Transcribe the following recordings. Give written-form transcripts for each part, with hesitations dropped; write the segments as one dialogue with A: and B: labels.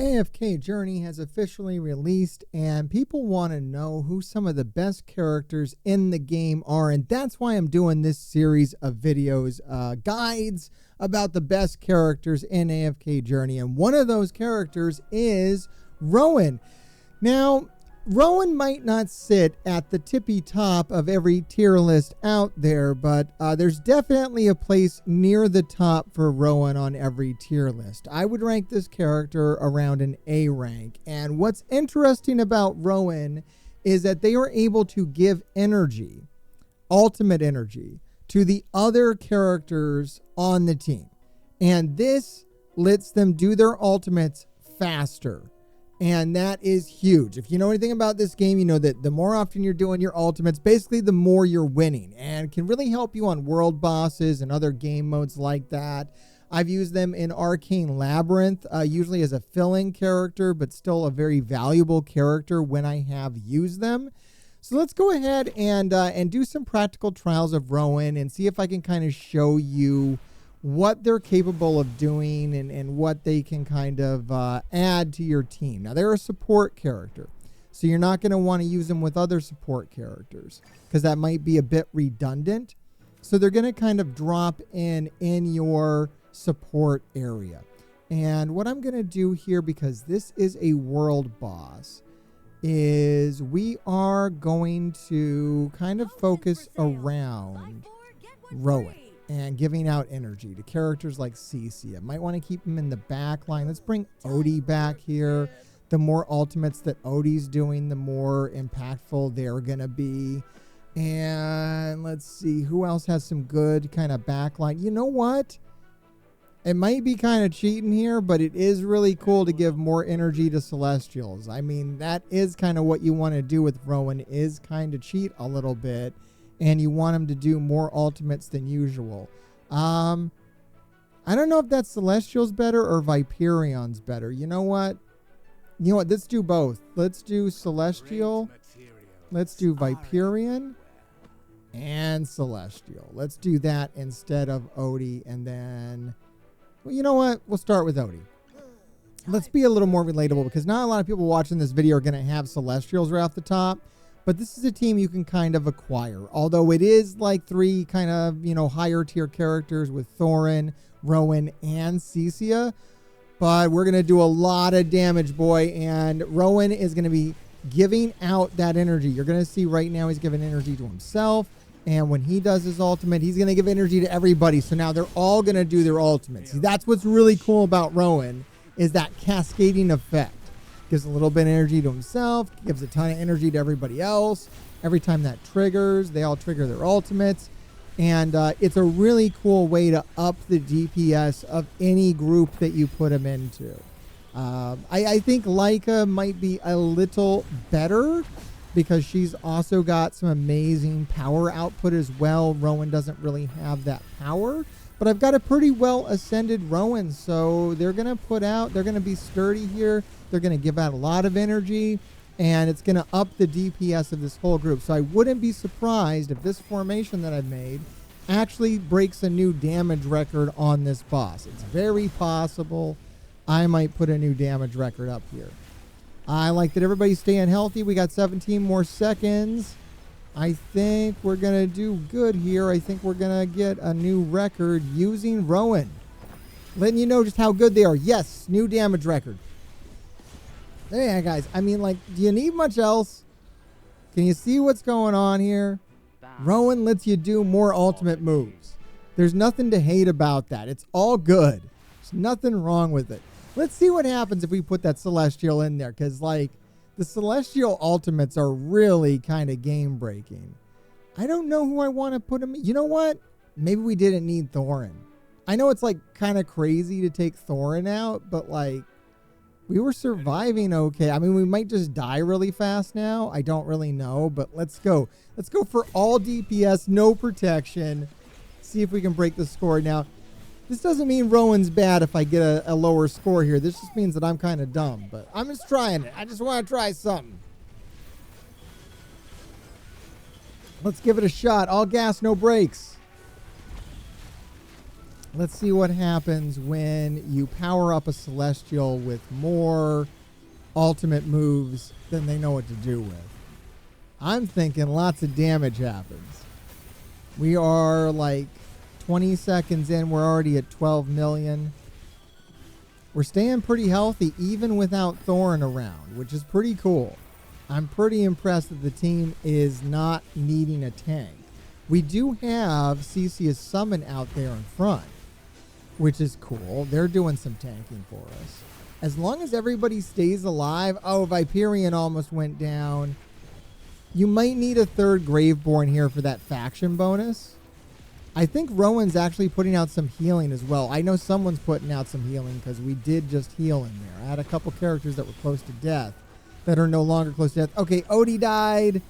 A: AFK Journey has officially released, and people want to know who some of the best characters in the game are, and that's why I'm doing this series of videos, guides about the best characters in AFK Journey, and one of those characters is Rowan. Now, Rowan might not sit at the tippy top of every tier list out there, but there's definitely a place near the top for Rowan on every tier list. I would rank this character around an A rank. And what's interesting about Rowan is that they are able to give energy, ultimate energy, to the other characters on the team. And this lets them do their ultimates faster. And that is huge. If you know anything about this game, you know that the more often you're doing your ultimates, basically the more you're winning, and can really help you on world bosses and other game modes like that. I've used them in Arcane Labyrinth, usually as a fill-in character, but still a very valuable character when I have used them. So let's go ahead and do some practical trials of Rowan and see if I can kind of show you what they're capable of doing and what they can kind of add to your team. Now, they're a support character, so you're not going to want to use them with other support characters because that might be a bit redundant. So they're going to kind of drop in your support area. And what I'm going to do here, because this is a world boss, is we are going to kind of focus around Rowan and giving out energy to characters like Cecilia. Might want to keep him in the back line. Let's bring Odie back here. The more ultimates that Odie's doing, the more impactful they're going to be. And let's see, who else has some good kind of backline? You know what? It might be kind of cheating here, but it is really cool to give more energy to Celestials. I mean, that is kind of what you want to do with Rowan, is kind of cheat a little bit. And you want him to do more ultimates than usual. I don't know if that's Celestial's better or Viperion's better. You know what? Let's do both. Let's do Celestial. Let's do Viperion and Celestial. Let's do that instead of Odie. And then, well, you know what? We'll start with Odie. Let's be a little more relatable, because not a lot of people watching this video are going to have Celestials right off the top. But this is a team you can kind of acquire, although it is like three kind of, higher tier characters with Thorin, Rowan, and Cecilia. But we're going to do a lot of damage, boy, and Rowan is going to be giving out that energy. You're going to see right now he's giving energy to himself, and when he does his ultimate, he's going to give energy to everybody. So now they're all going to do their ultimates. See, that's what's really cool about Rowan, is that cascading effect. Gives a little bit of energy to himself, gives a ton of energy to everybody else. Every time that triggers, they all trigger their ultimates. And it's a really cool way to up the DPS of any group that you put them into. I think Leica might be a little better because she's also got some amazing power output as well. Rowan doesn't really have that power. But I've got a pretty well ascended Rowan, so they're going to be sturdy here. They're going to give out a lot of energy, and it's going to up the DPS of this whole group. So I wouldn't be surprised if this formation that I've made actually breaks a new damage record on this boss. It's very possible I might put a new damage record up here. I like that everybody's staying healthy. We got 17 more seconds. I think we're going to do good here. I think we're going to get a new record using Rowan. Letting you know just how good they are. Yes, new damage record. There you go, guys. I mean, do you need much else? Can you see what's going on here? Rowan lets you do more ultimate moves. There's nothing to hate about that. It's all good. There's nothing wrong with it. Let's see what happens if we put that Celestial in there, because, the Celestial ultimates are really kind of game-breaking. I don't know who I want to put him. You know what? Maybe we didn't need Thorin. I know it's, kind of crazy to take Thorin out, but, we were surviving okay. I mean, we might just die really fast now. I don't really know, but let's go. Let's go for all DPS, no protection. See if we can break the score. Now, this doesn't mean Rowan's bad if I get a lower score here. This just means that I'm kind of dumb, but I'm just trying it. I just want to try something. Let's give it a shot. All gas, no brakes. Let's see what happens when you power up a Celestial with more ultimate moves than they know what to do with. I'm thinking lots of damage happens. We are like 20 seconds in. We're already at 12 million. We're staying pretty healthy even without Thorn around, which is pretty cool. I'm pretty impressed that the team is not needing a tank. We do have Cecia's summon out there in front, which is cool. They're doing some tanking for us. As long as everybody stays alive. Oh, Viperion almost went down. You might need a third Graveborn here for that faction bonus. I think Rowan's actually putting out some healing as well. I know someone's putting out some healing because we did just heal in there. I had a couple characters that were close to death that are no longer close to death. Okay, Odie died.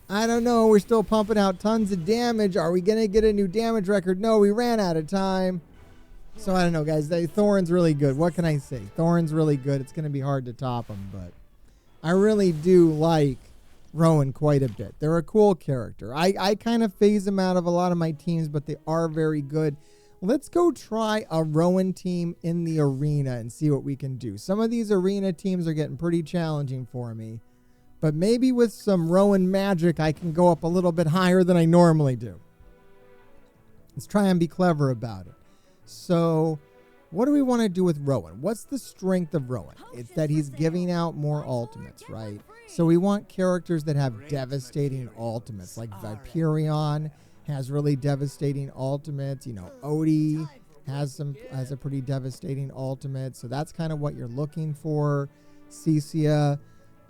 A: I don't know. We're still pumping out tons of damage. Are we going to get a new damage record? No, we ran out of time. So I don't know, guys. Thorn's really good. What can I say? Thorn's really good. It's going to be hard to top him, but I really do like Rowan quite a bit. They're a cool character. I kind of phase them out of a lot of my teams, but they are very good. Let's go try a Rowan team in the arena and see what we can do. Some of these arena teams are getting pretty challenging for me, but maybe with some Rowan magic, I can go up a little bit higher than I normally do. Let's try and be clever about it. So what do we want to do with Rowan? What's the strength of Rowan? It's that he's giving out more ultimates, right? So we want characters that have devastating ultimates, like Viperion has really devastating ultimates. You know, Odie has a pretty devastating ultimate. So that's kind of what you're looking for. Cecia.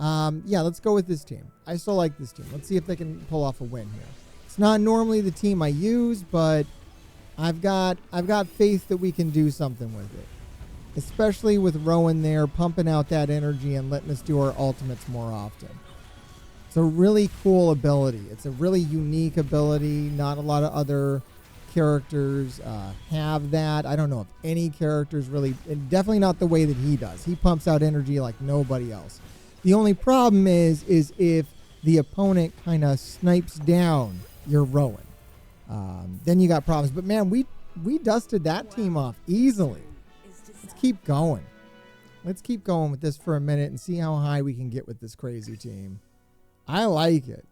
A: Yeah, let's go with this team. I still like this team. Let's see if they can pull off a win here. It's not normally the team I use, but I've got faith that we can do something with it. Especially with Rowan there, pumping out that energy and letting us do our ultimates more often. It's a really cool ability. It's a really unique ability. Not a lot of other characters have that. I don't know if any characters really, and definitely not the way that he does. He pumps out energy like nobody else. The only problem is if the opponent kind of snipes down your Rowan. Then you got problems. But man, we dusted that team off easily. Let's keep going. Let's keep going with this for a minute and see how high we can get with this crazy team. I like it.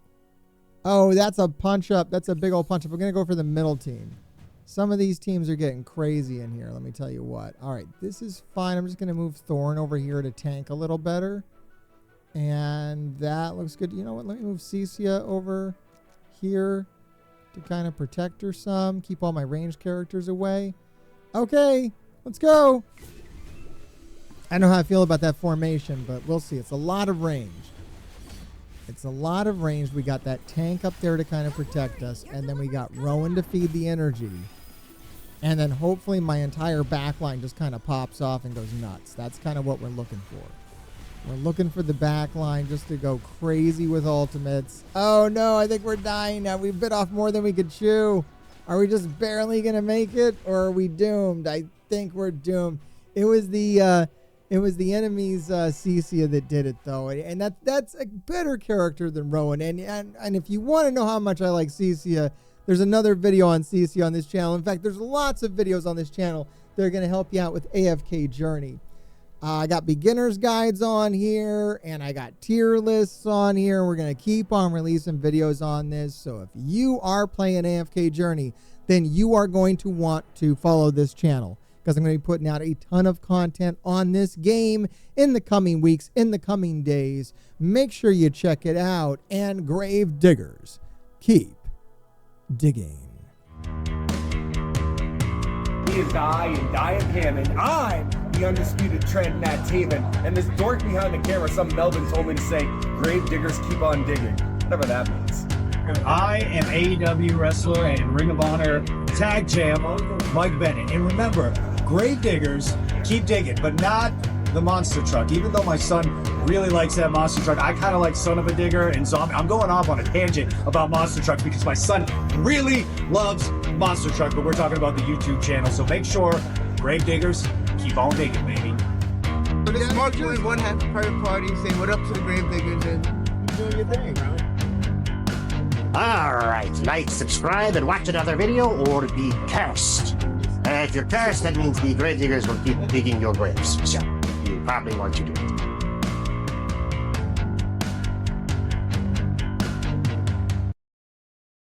A: Oh, that's a punch up. That's a big old punch up. We're going to go for the middle team. Some of these teams are getting crazy in here. Let me tell you what. All right, this is fine. I'm just going to move Thorn over here to tank a little better. And that looks good. You know what? Let me move Cecia over here to kind of protect her some. Keep all my ranged characters away. Okay, let's go. I don't know how I feel about that formation, but we'll see. It's a lot of range. It's a lot of range. We got that tank up there to kind of protect us, and then we got Rowan to feed the energy. And then hopefully my entire backline just kind of pops off and goes nuts. That's kind of what we're looking for. We're looking for the backline just to go crazy with ultimates. Oh no, I think we're dying now. We bit off more than we could chew. Are we just barely going to make it, or are we doomed? I think we're doomed. It was the enemy's Cecia that did it, though. And that's a better character than Rowan. And if you want to know how much I like Cecia, there's another video on Cecia on this channel. In fact, there's lots of videos on this channel that are going to help you out with AFK Journey. I got beginner's guides on here, and I got tier lists on here. We're going to keep on releasing videos on this. So if you are playing AFK Journey, then you are going to want to follow this channel, because I'm going to be putting out a ton of content on this game in the coming weeks, in the coming days. Make sure you check it out. And grave diggers, keep digging.
B: He is I, and I am him, and I'm the undisputed trend Matt Taven. And this dork behind the camera, some Melvin told me to say, grave diggers keep on digging. Whatever that means.
C: I am AEW wrestler and Ring of Honor tag champ Mike Bennett. And remember, grave diggers keep digging, but not the monster truck. Even though my son really likes that monster truck, I kind of like Son of a Digger and Zombie. I'm going off on a tangent about monster trucks because my son really loves monster truck, but we're talking about the YouTube channel. So make sure, grave diggers, keep on digging, baby.
D: So this is Mark doing one half private party, saying what up to the grave diggers, and you doing your thing, bro.
E: Alright, like, subscribe, and watch another video, or be cursed. And if you're cursed, that means the grave diggers will keep digging your graves. So you probably want to do it.